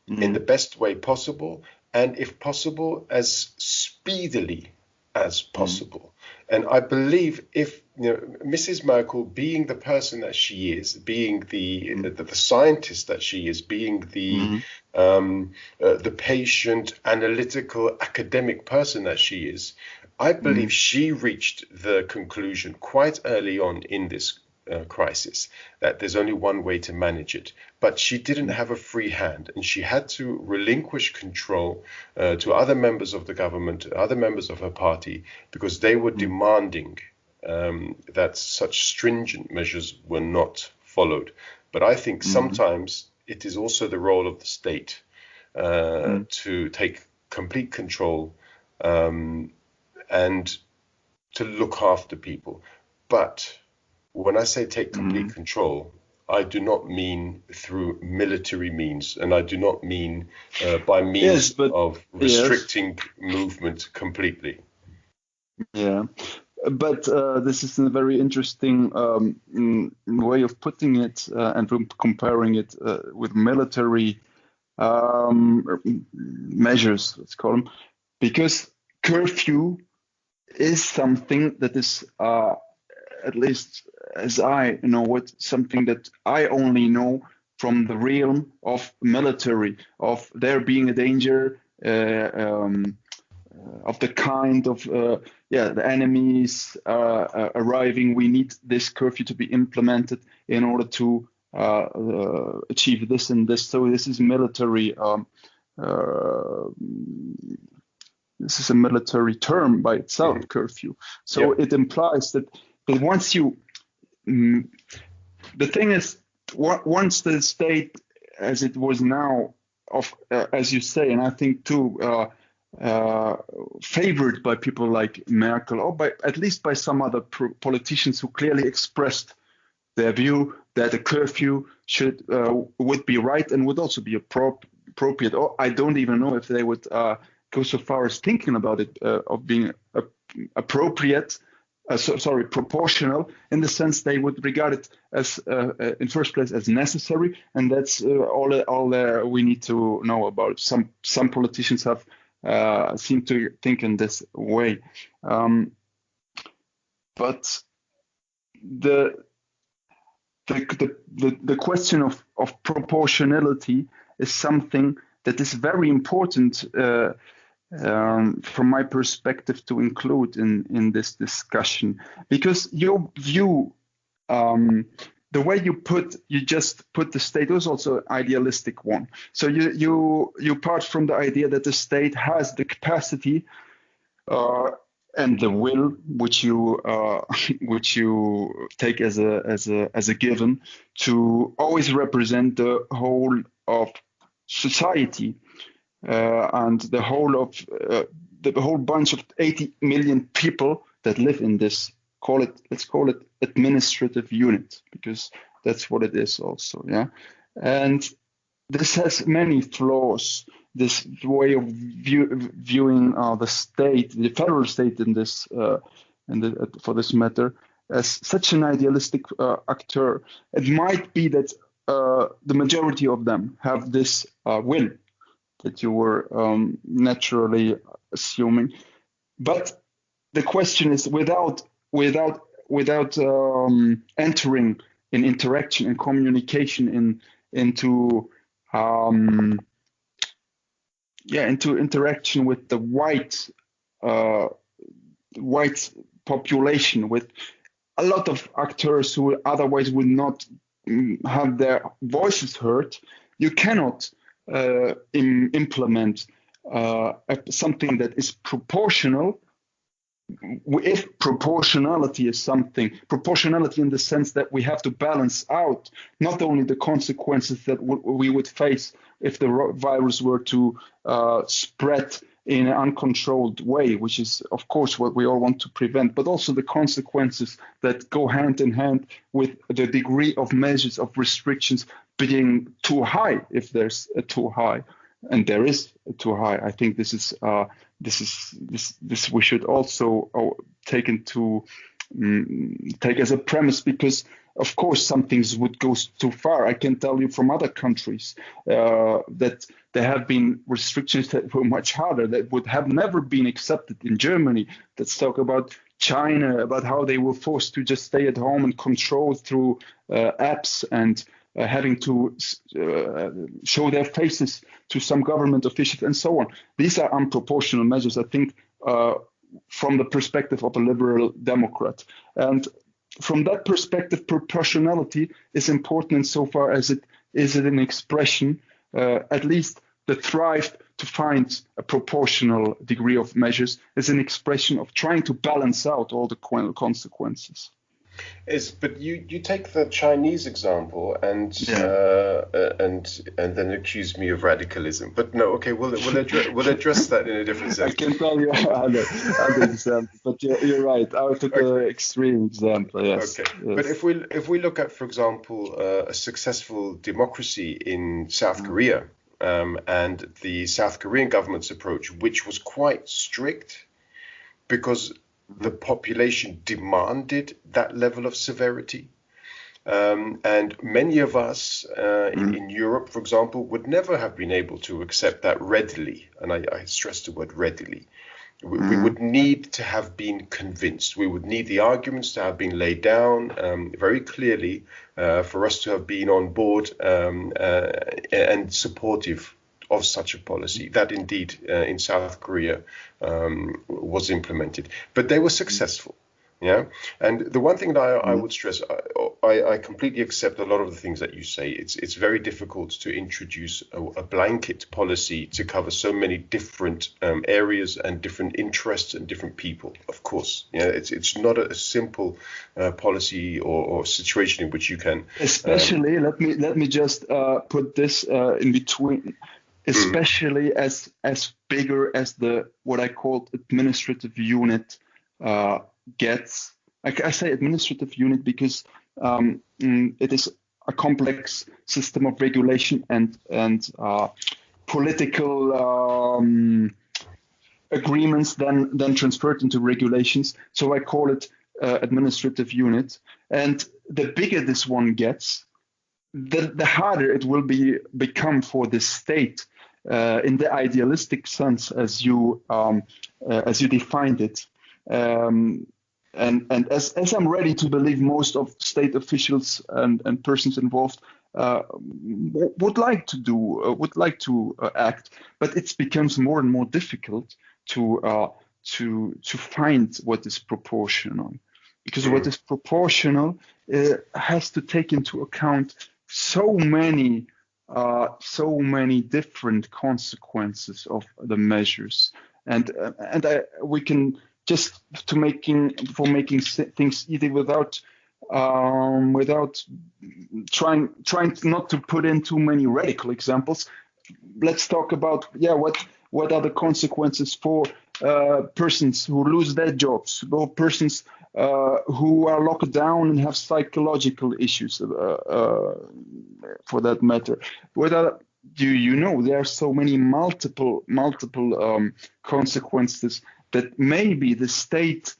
in the best way possible, and if possible, as speedily as possible. And I believe if Mrs. Merkel, being the person that she is, being the scientist that she is, being the patient, analytical, academic person that she is, I believe she reached the conclusion quite early on in this crisis that there's only one way to manage it. But she didn't have a free hand, and she had to relinquish control to other members of the government, other members of her party, because they were demanding that such stringent measures were not followed. But I think sometimes it is also the role of the state to take complete control and to look after people. But when I say take complete control, I do not mean through military means, and I do not mean by means of restricting movement completely. Yeah, but this is a very interesting way of putting it and comparing it with military measures, let's call them, because curfew is something that is, at least as I know it, something that I only know from the realm of military, of there being a danger, of the kind of the enemies arriving. We need this curfew to be implemented in order to achieve this and this. So this is military. This is a military term by itself, curfew. So it implies that once you, the thing is, once the state, as it was now, as you say, and I think too, favored by people like Merkel, or at least by some other politicians who clearly expressed their view that a curfew would be right and would also be appropriate. Or I don't even know if they would go so far as thinking about it of being appropriate. Proportional, in the sense they would regard it as, in first place, as necessary, and that's all we need to know about it. Some politicians have seem to think in this way, but the question of proportionality is something that is very important. From my perspective, to include in this discussion, because your view, the way you just put the state was also an idealistic one. So you part from the idea that the state has the capacity and the will, which you take as a given, to always represent the whole of society. And the whole bunch of 80 million people that live in this, let's call it administrative unit, because that's what it is also, yeah. And this has many flaws, this way of viewing the state, the federal state in this, for this matter, as such an idealistic actor. It might be that the majority of them have this will that you were naturally assuming, but the question is, without entering in interaction and communication into interaction with the white population, with a lot of actors who otherwise would not have their voices heard, you cannot implement something that is proportional. If proportionality is proportionality in the sense that we have to balance out not only the consequences that we would face if the virus were to spread in an uncontrolled way, which is, of course, what we all want to prevent, but also the consequences that go hand in hand with the degree of measures of restrictions being too high, if there's a too high, and there is a too high. I think this we should also take as a premise, because of course some things would go too far. I can tell you from other countries that there have been restrictions that were much harder, that would have never been accepted in Germany. Let's talk about China, about how they were forced to just stay at home and control through apps and having to show their faces to some government officials and so on. These are unproportional measures, I think, from the perspective of a liberal Democrat. And from that perspective, proportionality is important insofar as it is an expression, at least the thrive to find a proportional degree of measures is an expression of trying to balance out all the consequences. But you take the Chinese example and then accuse me of radicalism. But no, okay, we'll address that in a different sense. I can tell you other example, but you're right. I took an extreme example. Yes. Okay, yes. But if we look at, for example, a successful democracy in South Korea, and the South Korean government's approach, which was quite strict, because the population demanded that level of severity. And many of us in Europe, for example, would never have been able to accept that readily. And I stress the word readily. We would need to have been convinced. We would need the arguments to have been laid down very clearly for us to have been on board and supportive of such a policy that indeed in South Korea was implemented. But they were successful. Yeah. And the one thing that I would stress, I completely accept a lot of the things that you say. It's very difficult to introduce a blanket policy to cover so many different areas and different interests and different people. Of course, yeah, it's not a simple policy or situation in which you can. Especially, let me just put this in between. Especially as bigger as the what I call administrative unit gets. I say administrative unit because it is a complex system of regulation and political agreements then transferred into regulations. So I call it administrative unit. And the bigger this one gets, the harder it will become for the state in the idealistic sense as you defined it. And as I'm ready to believe most of state officials and persons involved would like to act, but it becomes more and more difficult to find what is proportional, because what is proportional has to take into account so many different consequences of the measures, and we can just making things easy without trying not to put in too many radical examples. Let's talk about what are the consequences for persons who lose their jobs, or persons who are locked down and have psychological issues, for that matter. Do you know there are so many multiple consequences that maybe the state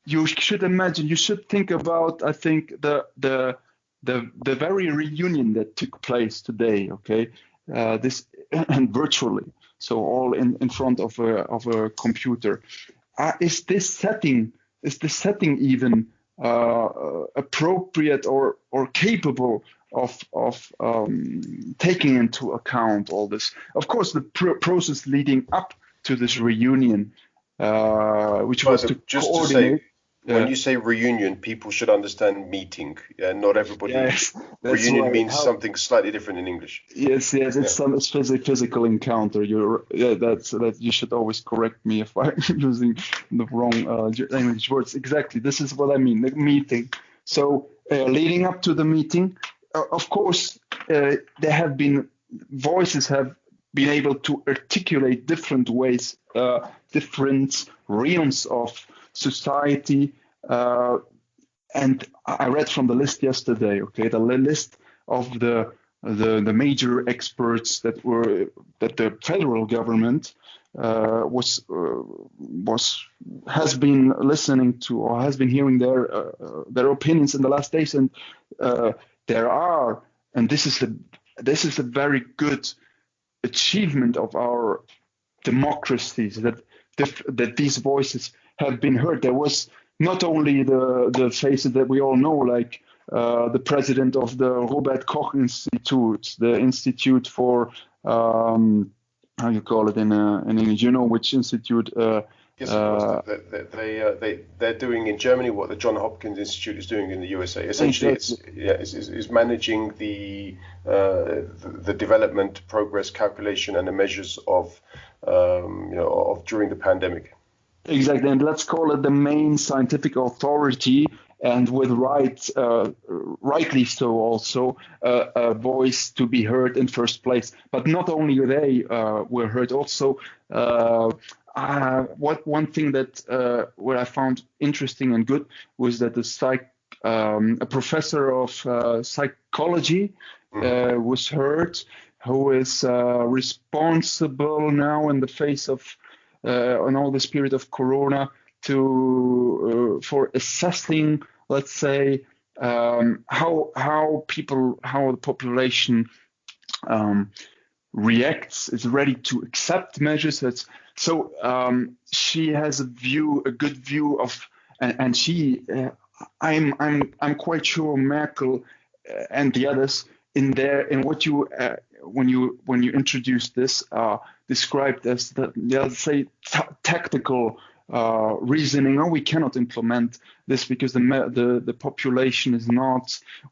you should think about. I think the very reunion that took place today, okay, this and virtually, so all in front of a computer. Is the setting even appropriate or capable of taking into account all this? Of course, the process leading up to this reunion, which was to coordinate. When you say reunion, people should understand meeting. Yeah, not everybody. Yes, reunion means something slightly different in English. Yes, it's a physical encounter. That you should always correct me if I'm using the wrong English words. Exactly, this is what I mean. The meeting. So leading up to the meeting, of course, there have been voices have been able to articulate different ways, different realms of society. And I read from the list yesterday, okay, the list of the major experts that the federal government has been listening to, or has been hearing their opinions in the last days, and there are, and this is a very good achievement of our democracies, that these voices have been heard. There was not only the faces that we all know, like the president of the Robert Koch Institute, the Institute for how you call it in English, you know which institute? Yes, of course. They're doing in Germany what the John Hopkins Institute is doing in the USA. Essentially, it's managing the development, progress, calculation, and the measures of of during the pandemic. Exactly, and let's call it the main scientific authority, and with rightly so also a voice to be heard in first place. But not only they were heard, also one thing that what I found interesting and good was that a professor of psychology was heard, who is responsible now in the face of on all this period of Corona for assessing, let's say, how the population reacts, is ready to accept measures. So she has a good view of, and she, I'm quite sure Merkel and the others in what you when you introduced this described as let's say tactical reasoning. Oh, we cannot implement this because the population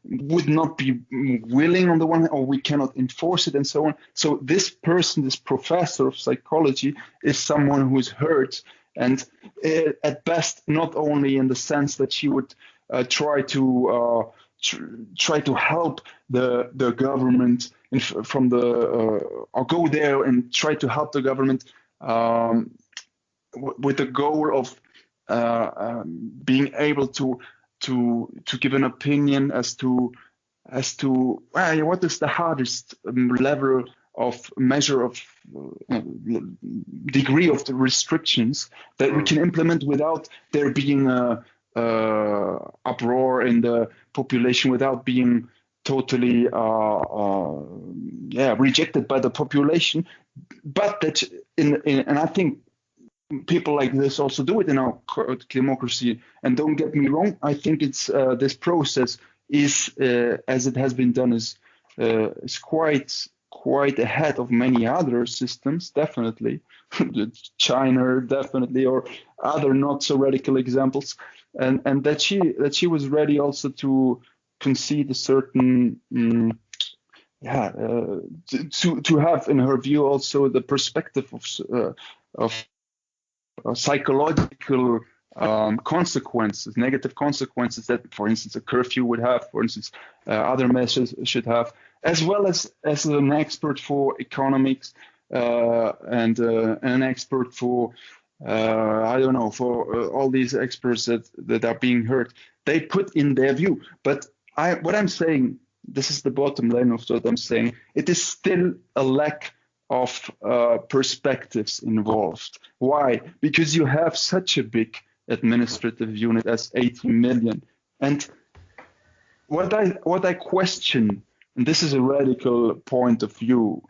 would not be willing on the one hand, or we cannot enforce it, and so on. So this professor of psychology, is someone who is hurt, and at best not only in the sense that she would try to help the government or go there and try to help the government with the goal of being able to give an opinion as to what is the hardest level of measure of degree of the restrictions that we can implement without there being a uproar in the population, without being totally rejected by the population. But that and I think people like this also do it in our democracy. And don't get me wrong, I think it's this process is as it has been done is quite ahead of many other systems, definitely. China, definitely, or other not so radical examples, and that she was ready also to concede a certain to have in her view also the perspective of psychological consequences, negative consequences that, for instance, a curfew would have, for instance, other measures should have, as well as an expert for economics and an expert for for all these experts that are being heard. They put in their view, but what I'm saying, this is the bottom line of what I'm saying. It is still a lack of perspectives involved. Why? Because you have such a big administrative unit as 80 million. And what I question, and this is a radical point of view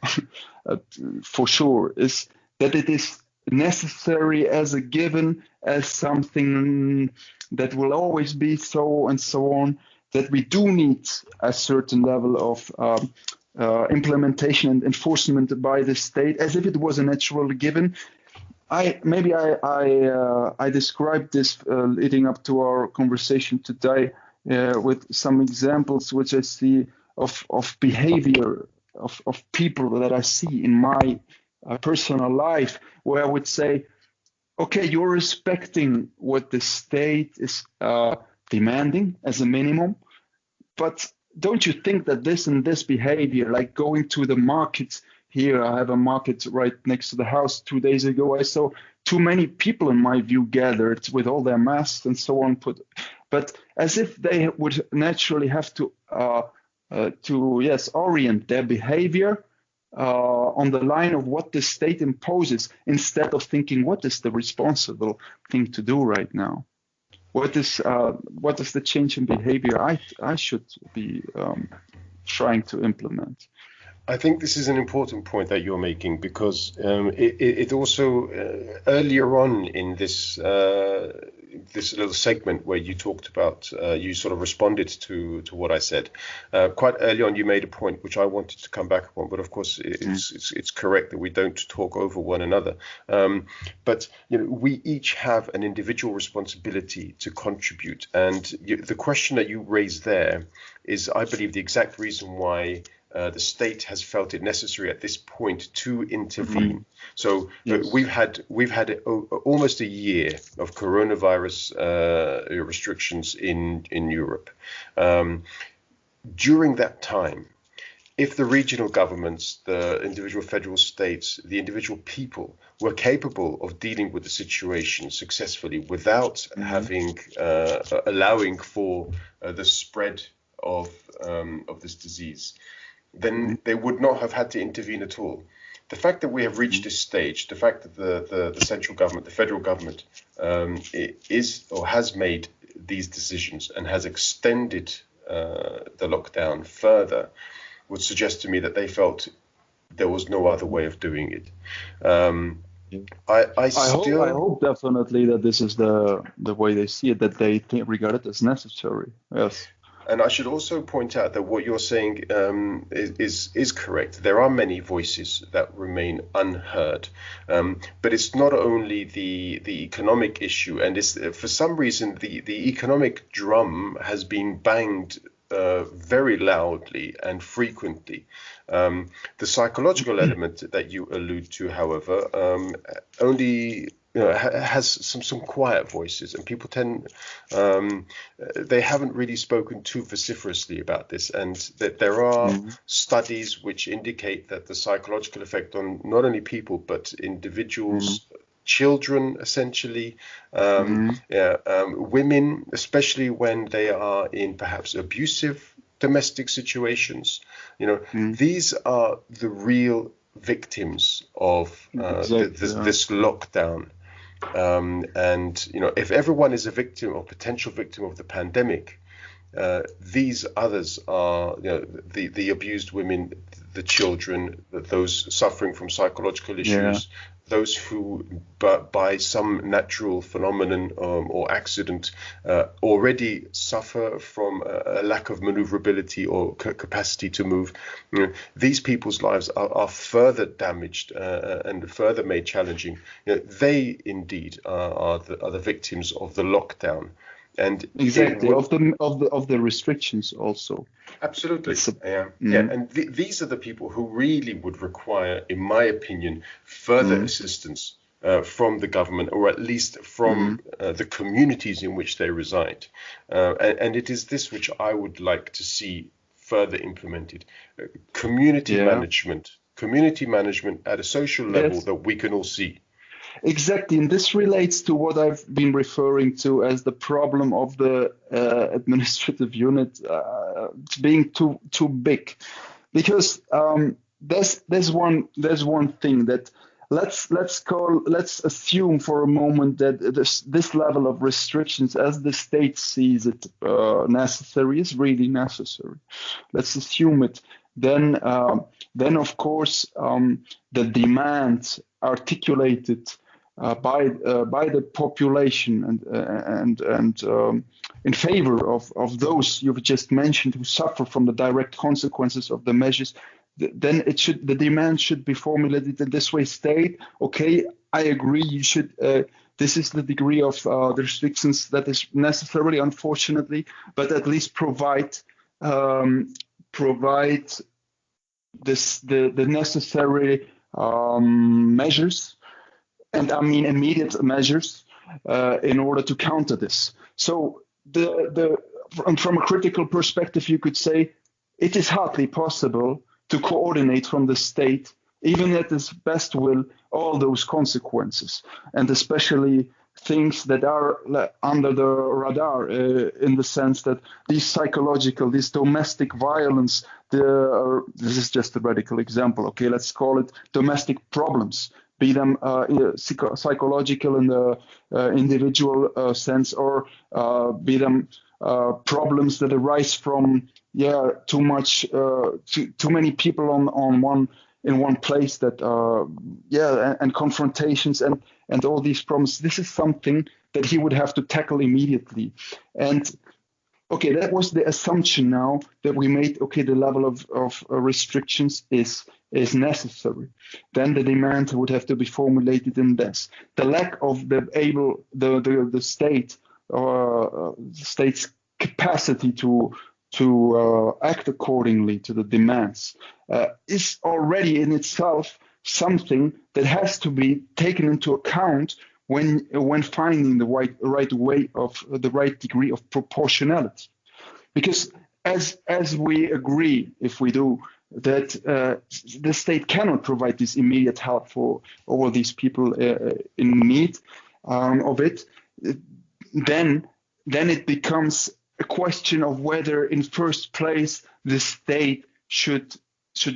for sure, is that it is necessary as a given, as something that will always be so and so on, that we do need a certain level of implementation and enforcement by the state, as if it was a natural given. I described this leading up to our conversation today with some examples which I see of behavior of people that I see in my personal life, where I would say, okay, you're respecting what the state is demanding as a minimum, but don't you think that this and this behavior, like going to the markets here. I have a market right next to the house. 2 days ago, I saw too many people, in my view, gathered with all their masks and so on. But as if they would naturally have to orient their behavior on the line of what the state imposes, instead of thinking what is the responsible thing to do right now. What is the change in behavior I should be trying to implement? I think this is an important point that you're making, because it also earlier on in this this little segment where you talked about you sort of responded to what I said quite early on. You made a point which I wanted to come back upon, but of course it's correct that we don't talk over one another. But we each have an individual responsibility to contribute, and the question that you raised there is, I believe, the exact reason why the state has felt it necessary at this point to intervene. So Yes. we've had almost a year of coronavirus restrictions in Europe. During that time, if the regional governments, the individual federal states, the individual people were capable of dealing with the situation successfully without having allowing for the spread of this disease, then they would not have had to intervene at all. The fact that we have reached this stage, the fact that the central government, the federal government, is or has made these decisions and has extended the lockdown further, would suggest to me that they felt there was no other way of doing it. I hope definitely that this is the way they see it, that they regard it as necessary. Yes. And I should also point out that what you're saying is correct. There are many voices that remain unheard, but it's not only the economic issue, and it's, for some reason the economic drum has been banged very loudly and frequently. The psychological element that you allude to, however, only has some quiet voices, and people tend they haven't really spoken too vociferously about this, and that there are studies which indicate that the psychological effect on not only people but individuals, children essentially, women, especially when they are in perhaps abusive domestic situations, these are the real victims of this lockdown. And if everyone is a victim or potential victim of the pandemic, these others are the abused women, the children, those suffering from psychological issues, those who by some natural phenomenon or accident already suffer from a lack of maneuverability or capacity to move. These people's lives are further damaged and further made challenging. They indeed are the victims of the lockdown. And exactly of the restrictions also. Absolutely. And these are the people who really would require, in my opinion, further assistance from the government, or at least from the communities in which they reside. And it is this which I would like to see further implemented. Community management at a social level that we can all see. Exactly, and this relates to what I've been referring to as the problem of the administrative unit being too big, because there's one thing that let's assume for a moment that this level of restrictions, as the state sees it necessary, is really necessary. Let's assume it. Then of course the demand articulated by the population and in favor of those you've just mentioned who suffer from the direct consequences of the measures, then the demand should be formulated in this way: state, okay, I agree, you should. This is the degree of the restrictions that is necessary, unfortunately, but at least provide the necessary measures. And I mean immediate measures in order to counter this. So from a critical perspective, you could say it is hardly possible to coordinate from the state even at his best will, all those consequences, and especially things that are under the radar, in the sense that this domestic violence, this is just a radical example. Okay, let's call it domestic problems, be them psychological in the individual sense, or be them problems that arise from too many people on one in one place, that and confrontations and all these problems. This is something that he would have to tackle immediately. And okay, that was the assumption now that we made. Okay, the level of restrictions is necessary. Then the demand would have to be formulated in this. The lack of the state's capacity to act accordingly to the demands is already in itself something that has to be taken into account when finding the right way of the right degree of proportionality. Because as we agree, if we do, that the state cannot provide this immediate help for all these people in need of it, then it becomes a question of whether, in first place, the state should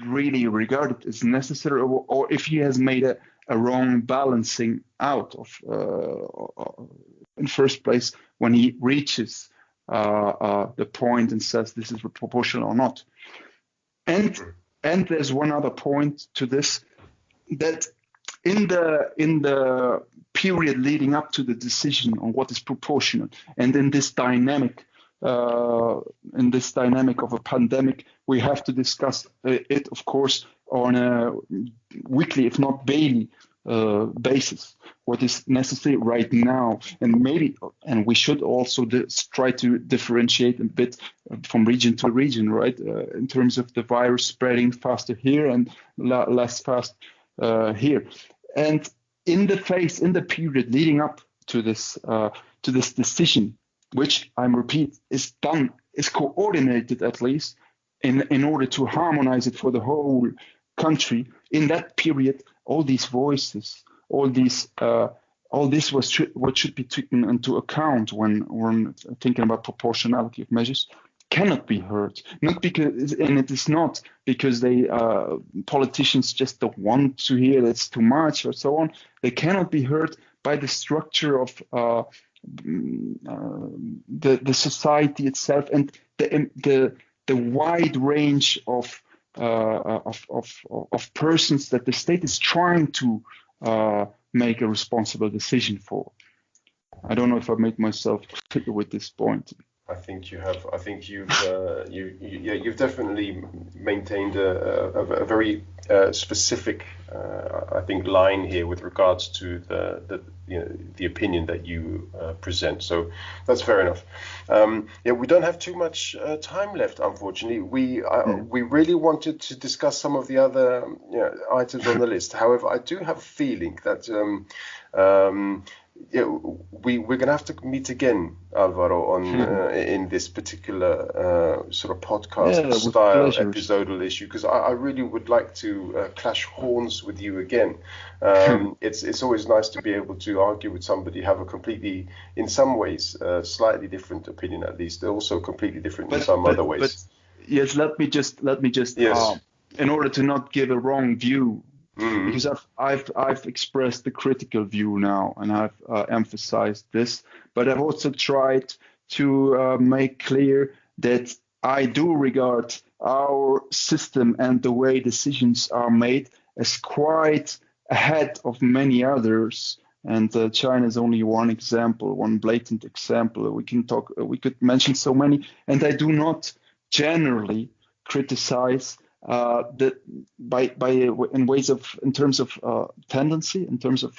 really regard it as necessary, or if he has made a wrong balancing out of in first place when he reaches the point and says this is proportional or not. And there's one other point to this, that in the period leading up to the decision on what is proportional, and in this dynamic of a pandemic, we have to discuss it, of course, on a weekly, if not daily, basis, what is necessary right now, and we should also try to differentiate a bit from region to region, right? In terms of the virus spreading faster here and less fast here, and in the period leading up to this decision, which I repeat is coordinated at least in order to harmonize it for the whole country. In that period, all these voices, all this what should be taken into account when thinking about proportionality of measures, cannot be heard. Not because, and it is not because politicians just don't want to hear it's too much or so on. They cannot be heard by the structure of the society itself, and the wide range of persons that the state is trying to make a responsible decision for. I don't know if I've made myself clear with this point. I think you have. I think you've definitely maintained a very specific, I think, line here with regards to the opinion that you present. So that's fair enough. We don't have too much time left, unfortunately. We really wanted to discuss some of the other items on the list. However, I do have a feeling that we're going to have to meet again, Alvaro, on in this particular sort of podcast style episodal issue, because I really would like to clash horns with you again. It's always nice to be able to argue with somebody, have a completely, in some ways, slightly different opinion, at least. They're also completely different in some other ways. But yes, let me just yes. In order to not give a wrong view. Because I've expressed the critical view now, and I've emphasized this, but I've also tried to make clear that I do regard our system and the way decisions are made as quite ahead of many others. And China is only one example, one blatant example. We could mention so many, and I do not generally criticize in terms of tendency, in terms of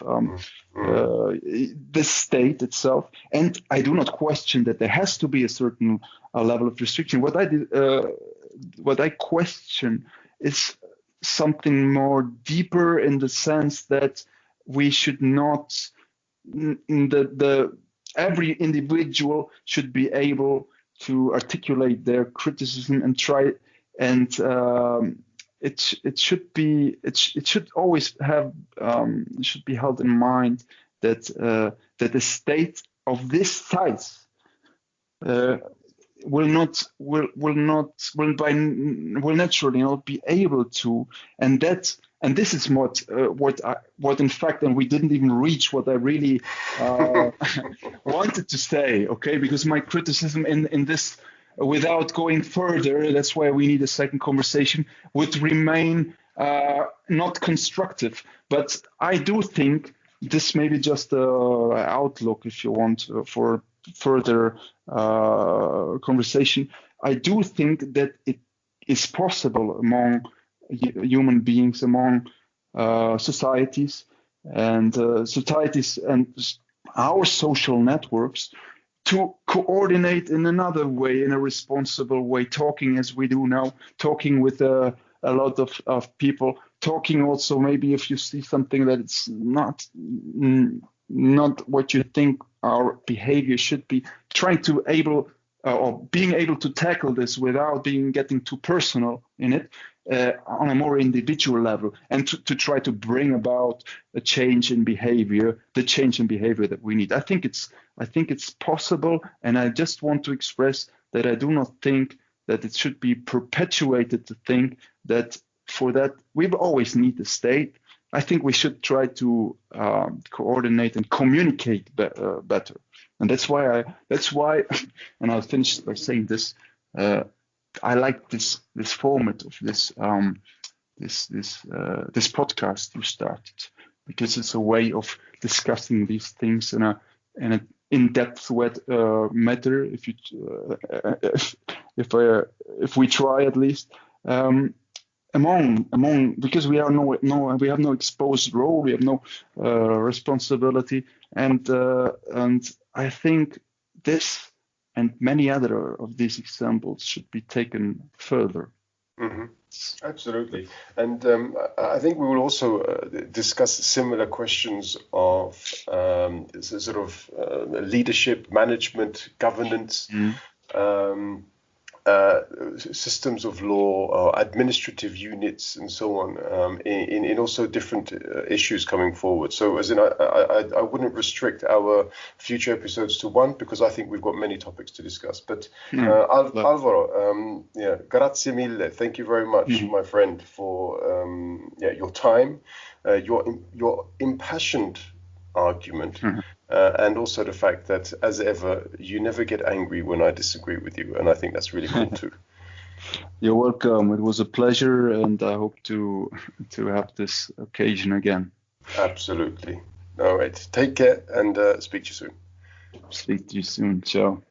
the state itself, and I do not question that there has to be a certain level of restriction. What I question is something more deeper, in the sense that we should not, every individual should be able to articulate their criticism and try and it should always have it should be held in mind that that a state of this size will naturally not be able to, and this is what in fact, and we didn't even reach what I really wanted to say, okay, because my criticism in this, without going further, that's why we need a second conversation, would remain not constructive. But I do think this may be just an outlook, if you want, for further conversation. I do think that it is possible among human beings, among societies and our social networks, to coordinate in another way, in a responsible way, talking as we do now, talking with a lot of people, talking also maybe if you see something that it's not what you think our behavior should be, trying to or being able to tackle this without getting too personal in it, on a more individual level, and to try to bring about a change in behavior, the change in behavior that we need. I think it's possible, and I just want to express that I do not think that it should be perpetuated to think that for that we always need the state. I think we should try to coordinate and communicate better, and that's why, and I'll finish by saying this. I like this format of this podcast you started, because it's a way of discussing these things in an in-depth matter. If we try at least. Because we have no exposed role, we have no responsibility, and I think this and many other of these examples should be taken further. Mm-hmm. Absolutely, and I think we will also discuss similar questions of sort of leadership, management, governance. Mm. Systems of law, administrative units, and so on, in also different issues coming forward. So, as in, I wouldn't restrict our future episodes to one, because I think we've got many topics to discuss. But Alvaro, grazie mille. Thank you very much, my friend, for your time, your impassioned argument. And also the fact that, as ever, you never get angry when I disagree with you, and I think that's really cool too. You're welcome. It was a pleasure, and I hope to have this occasion again. Absolutely. All right. Take care, and speak to you soon. Speak to you soon. Ciao.